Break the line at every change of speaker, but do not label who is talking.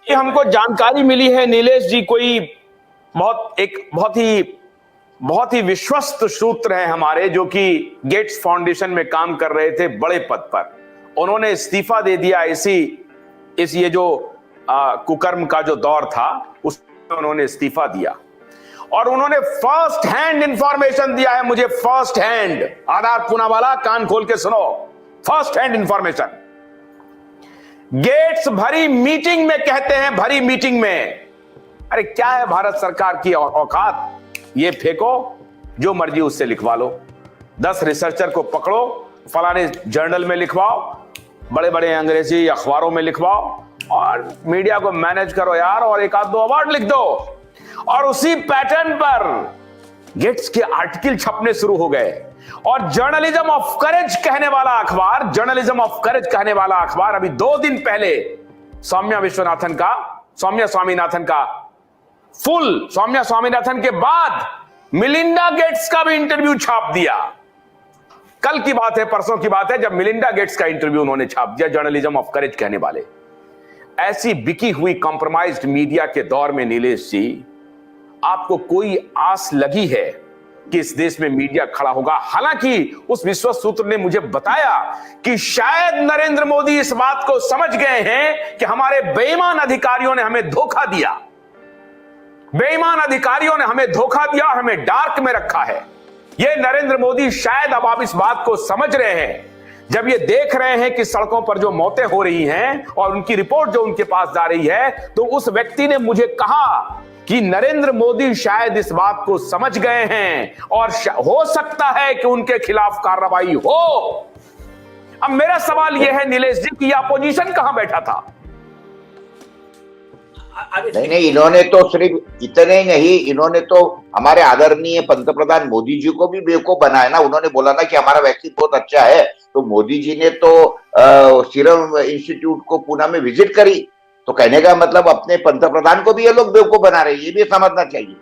ये हमको जानकारी मिली है नीलेश जी, कोई बहुत ही विश्वस्त सूत्र हैं हमारे, जो कि गेट्स फाउंडेशन में काम कर रहे थे बड़े पद पर। उन्होंने इस्तीफा दे दिया ये जो कुकर्म का जो दौर था उसमें उन्होंने इस्तीफा दिया, और उन्होंने फर्स्ट हैंड इंफॉर्मेशन दिया है मुझे, फर्स्ट हैंड। आधार पूनावाला कान खोल के सुनो, फर्स्ट हैंड इंफॉर्मेशन। गेट्स भरी मीटिंग में कहते हैं, भरी मीटिंग में, अरे क्या है भारत सरकार की औकात, ये फेंको, जो मर्जी उससे लिखवा लो, 10 रिसर्चर को पकड़ो, फलाने जर्नल में लिखवाओ, बड़े बड़े अंग्रेजी अखबारों में लिखवाओ, और मीडिया को मैनेज करो यार, और एक आध दो अवार्ड लिख दो। और उसी पैटर्न पर गेट्स के आर्टिकल छपने शुरू हो गए, और जर्नलिज्म ऑफ करेज कहने वाला अखबार अभी 2 दिन पहले सौम्या स्वामीनाथन के बाद मिलिंडा गेट्स का भी इंटरव्यू छाप दिया। कल की बात है, परसों की बात है, जब मिलिंडा गेट्स का इंटरव्यू उन्होंने छाप दिया, जर्नलिज्म ऑफ करेज कहने वाले। ऐसी बिकी हुई कॉम्प्रोमाइज्ड मीडिया के दौर में नीलेश जी, आपको कोई आस लगी है कि इस देश में मीडिया खड़ा होगा? हालांकि उस विश्वस्त सूत्र ने मुझे बताया कि शायद नरेंद्र मोदी इस बात को समझ गए हैं कि हमारे बेईमान अधिकारियों ने हमें धोखा दिया, हमें डार्क में रखा है। ये नरेंद्र मोदी शायद अब इस बात को समझ रहे हैं, जब ये देख रहे हैं कि सड़कों पर जो मौतें हो रही हैं और उनकी रिपोर्ट जो उनके पास जा रही है, तो उस व्यक्ति ने मुझे कहा कि नरेंद्र मोदी शायद इस बात को समझ गए हैं और हो सकता है कि उनके खिलाफ कार्रवाई हो। अब मेरा सवाल यह है नीलेश जी कि अपोजिशन कहां बैठा था?
नहीं, इन्होंने तो सिर्फ इतने नहीं, इन्होंने तो हमारे आदरणीय पंतप्रधान मोदी जी को भी बेवकूफ बनाया ना। उन्होंने बोला ना कि हमारा वैक्सीन बहुत अच्छा है, तो मोदी जी ने तो सीरम इंस्टीट्यूट को पुणे में विजिट करी, तो कहने का मतलब अपने पंतप्रधान को भी ये लोग बेवकूफ बना रहे हैं, ये भी समझना चाहिए।